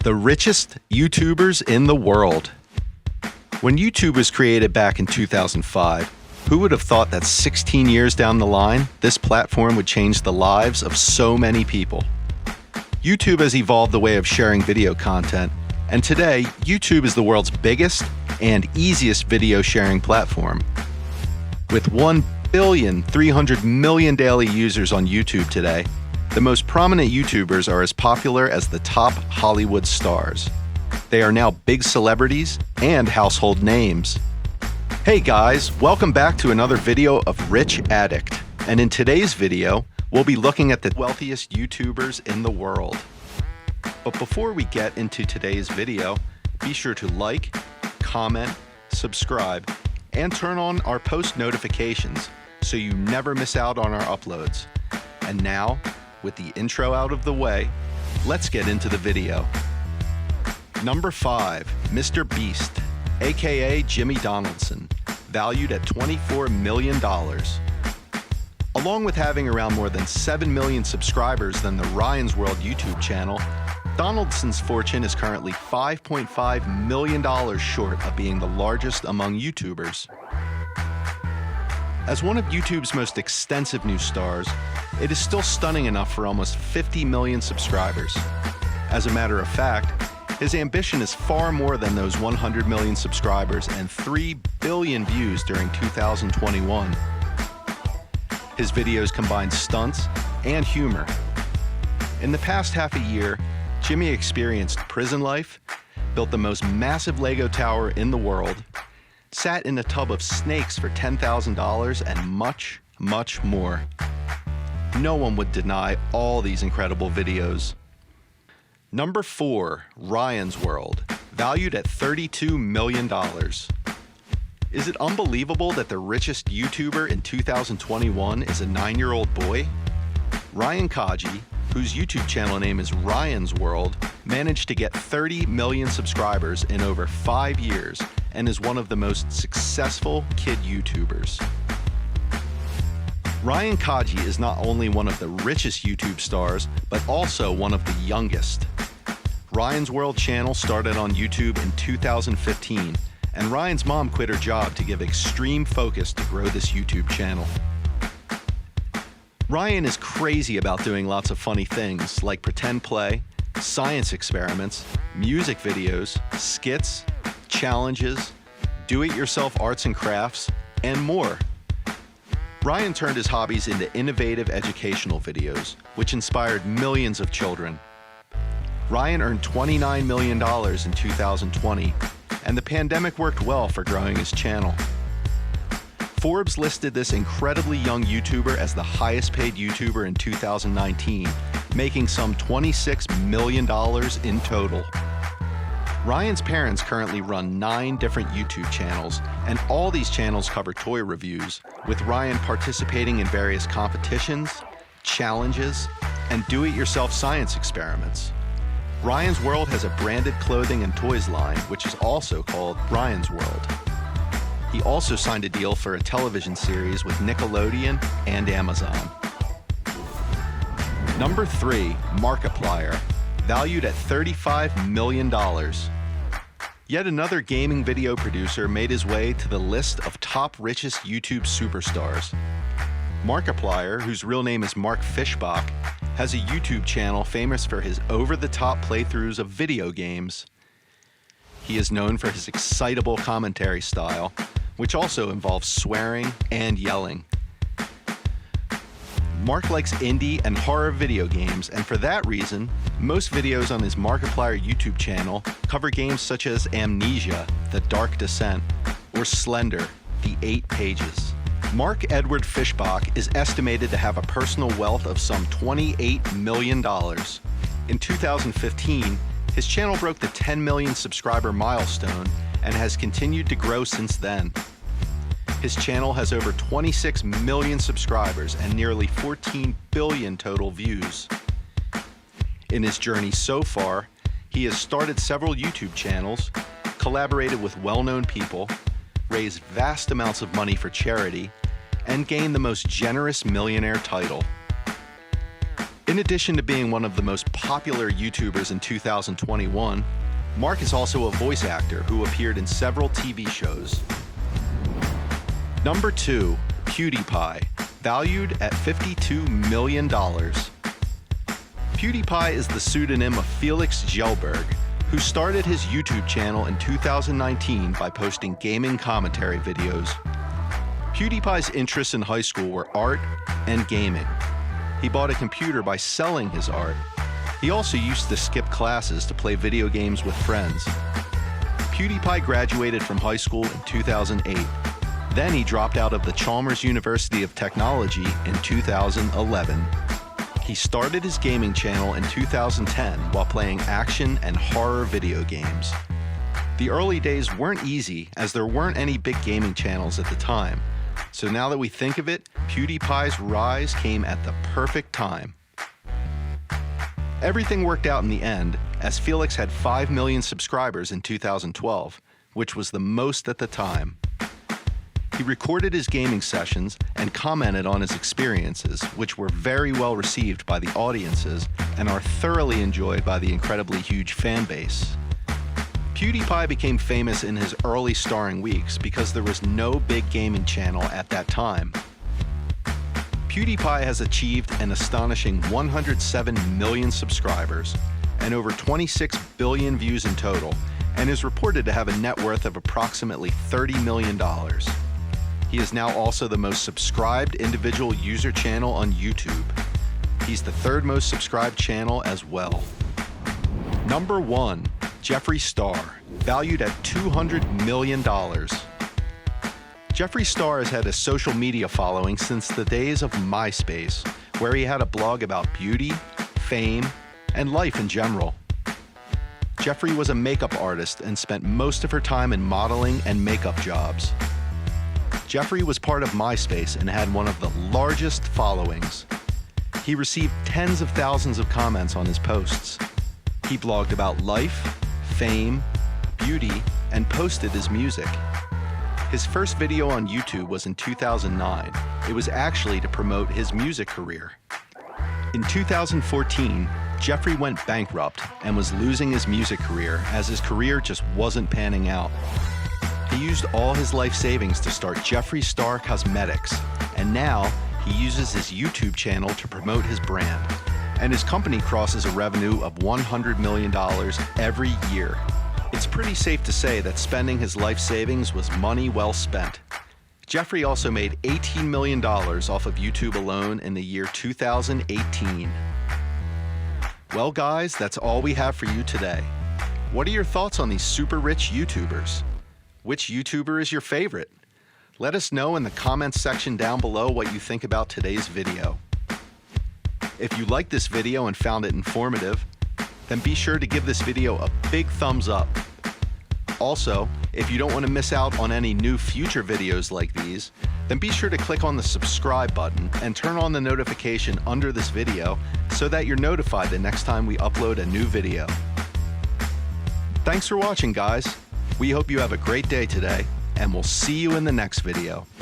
The richest YouTubers in the world. When YouTube was created back in 2005, who would have thought that 16 years down the line, this platform would change the lives of so many people? YouTube has evolved the way of sharing video content, and today, YouTube is the world's biggest and easiest video sharing platform. With 1,300,000,000 daily users on YouTube today, the most prominent YouTubers are as popular as the top Hollywood stars. They are now big celebrities and household names. Hey guys, welcome back to another video of RichAddict. And in today's video, we'll be looking at the wealthiest YouTubers in the world. But before we get into today's video, be sure to like, comment, subscribe, and turn on our post notifications so you never miss out on our uploads. And now, with the intro out of the way, let's get into the video. Number 5, Mr. Beast, aka Jimmy Donaldson, valued at $24 million. Along with having around more than 7 million subscribers than the Ryan's World YouTube channel, Donaldson's fortune is currently $5.5 million short of being the largest among YouTubers. As one of YouTube's most extensive new stars, it is still stunning enough for almost 50 million subscribers. As a matter of fact, his ambition is far more than those 100 million subscribers and 3 billion views during 2021. His videos combine stunts and humor. In the past half a year, Jimmy experienced prison life, built the most massive Lego tower in the world, sat in a tub of snakes for $10,000, and much, much more. No one would deny all these incredible videos. Number 4, Ryan's World, valued at $32 million. Is it unbelievable that the richest YouTuber in 2021 is a 9-year-old boy? Ryan Kaji, whose YouTube channel name is Ryan's World, managed to get 30 million subscribers in over 5 years and is one of the most successful kid YouTubers. Ryan Kaji is not only one of the richest YouTube stars, but also one of the youngest. Ryan's World channel started on YouTube in 2015, and Ryan's mom quit her job to give extreme focus to grow this YouTube channel. Ryan is crazy about doing lots of funny things like pretend play, science experiments, music videos, skits, challenges, do-it-yourself arts and crafts, and more. Ryan turned his hobbies into innovative educational videos, which inspired millions of children. Ryan earned $29 million in 2020, and the pandemic worked well for growing his channel. Forbes listed this incredibly young YouTuber as the highest paid YouTuber in 2019, making some $26 million in total. Ryan's parents currently run 9 different YouTube channels, and all these channels cover toy reviews, with Ryan participating in various competitions, challenges, and do-it-yourself science experiments. Ryan's World has a branded clothing and toys line, which is also called Ryan's World. He also signed a deal for a television series with Nickelodeon and Amazon. Number 3, Markiplier, valued at $35 million. Yet another gaming video producer made his way to the list of top richest YouTube superstars. Markiplier, whose real name is Mark Fishbach, has a YouTube channel famous for his over-the-top playthroughs of video games. He is known for his excitable commentary style, which also involves swearing and yelling. Mark likes indie and horror video games, and for that reason, most videos on his Markiplier YouTube channel cover games such as Amnesia, The Dark Descent, or Slender, The 8 Pages. Mark Edward Fishbach is estimated to have a personal wealth of some $28 million. In 2015, his channel broke the 10 million subscriber milestone and has continued to grow since then. His channel has over 26 million subscribers and nearly 14 billion total views. In his journey so far, he has started several YouTube channels, collaborated with well-known people, raised vast amounts of money for charity, and gained the most generous millionaire title. In addition to being one of the most popular YouTubers in 2021, Mark is also a voice actor who appeared in several TV shows. Number 2, PewDiePie, valued at $52 million. PewDiePie is the pseudonym of Felix Kjellberg, who started his YouTube channel in 2019 by posting gaming commentary videos. PewDiePie's interests in high school were art and gaming. He bought a computer by selling his art. He also used to skip classes to play video games with friends. PewDiePie graduated from high school in 2008. Then he dropped out of the Chalmers University of Technology in 2011. He started his gaming channel in 2010 while playing action and horror video games. The early days weren't easy as there weren't any big gaming channels at the time. So now that we think of it, PewDiePie's rise came at the perfect time. Everything worked out in the end, as Felix had 5 million subscribers in 2012, which was the most at the time. He recorded his gaming sessions and commented on his experiences, which were very well received by the audiences and are thoroughly enjoyed by the incredibly huge fan base. PewDiePie became famous in his early starring weeks because there was no big gaming channel at that time. PewDiePie has achieved an astonishing 107 million subscribers and over 26 billion views in total, and is reported to have a net worth of approximately $30 million. He is now also the most subscribed individual user channel on YouTube. He's the 3rd most subscribed channel as well. Number 1, Jeffree Star, valued at $200 million. Jeffree Star has had a social media following since the days of MySpace, where he had a blog about beauty, fame, and life in general. Jeffree was a makeup artist and spent most of her time in modeling and makeup jobs. Jeffree was part of MySpace and had one of the largest followings. He received tens of thousands of comments on his posts. He blogged about life, fame, beauty, and posted his music. His first video on YouTube was in 2009. It was actually to promote his music career. In 2014, Jeffree went bankrupt and was losing his music career as his career just wasn't panning out. He used all his life savings to start Jeffree Star Cosmetics, and now he uses his YouTube channel to promote his brand. And his company crosses a revenue of $100 million every year. It's pretty safe to say that spending his life savings was money well spent. Jeffree also made $18 million off of YouTube alone in the year 2018. Well guys, that's all we have for you today. What are your thoughts on these super rich YouTubers? Which YouTuber is your favorite? Let us know in the comments section down below what you think about today's video. If you liked this video and found it informative, then be sure to give this video a big thumbs up. Also, if you don't want to miss out on any new future videos like these, then be sure to click on the subscribe button and turn on the notification under this video so that you're notified the next time we upload a new video. Thanks for watching, guys. We hope you have a great day today, and we'll see you in the next video.